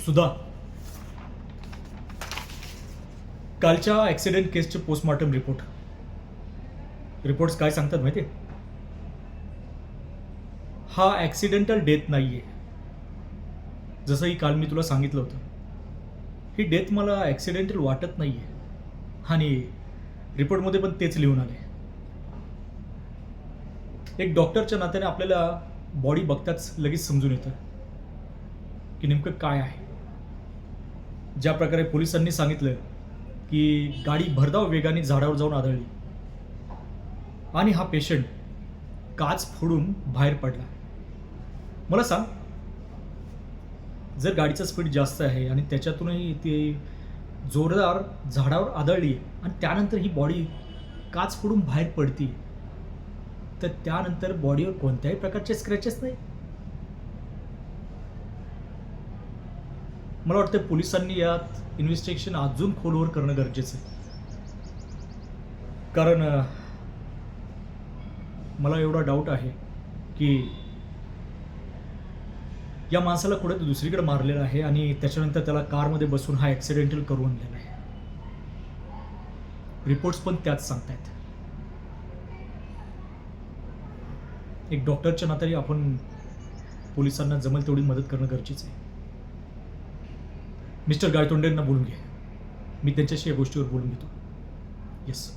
सुधा, कालच्या accident केसचे postmortem reports काय सांगतात माहिती आहे? हा ॲक्सिडेंटल डेथ नाही आहे. जसंही काल मी तुला सांगितलं होतं, ही डेथ मला ॲक्सिडेंटल वाटत नाही आहे. आणि रिपोर्टमध्ये पण तेच लिहून आले. एक डॉक्टरच्या नात्याने आपल्याला बॉडी बघताच लगेच समजून येतं की नेमकं काय आहे. ज्या प्रकारे पोलिसांनी सांगितलं की गाडी भरधाव वेगाने झाडावर जाऊन आदळली आणि हा पेशंट काच फोडून बाहेर पडला. मला सांग, जर गाडीचा स्पीड जास्त आहे आणि त्याच्यातूनही ती जोरदार झाडावर आदळली आणि त्यानंतर ही बॉडी काच फोडून बाहेर पडती, तर त्यानंतर बॉडीवर कोणत्याही प्रकारचे स्क्रॅचेस नाही. मला वाटतं पोलिसांनी यात इन्व्हेस्टिगेशन अजून खोलवर करणं गरजेचं आहे. कारण मला एवढा डाऊट आहे की या माणसाला कुठे दुसरीकडे मारलेलं आहे आणि त्याच्यानंतर त्याला कारमध्ये बसून हा ॲक्सिडेंटल करून आणलेला आहे. रिपोर्ट्स पण त्याच सांगतायत. एक डॉक्टरच्या नात्याने आपण पोलिसांना जमेल तेवढी मदत करणं गरजेचं आहे. मिस्टर गायतोंडेंना बोलून घे. मी त्यांच्याशी या गोष्टीवर बोलून घेतो. येस.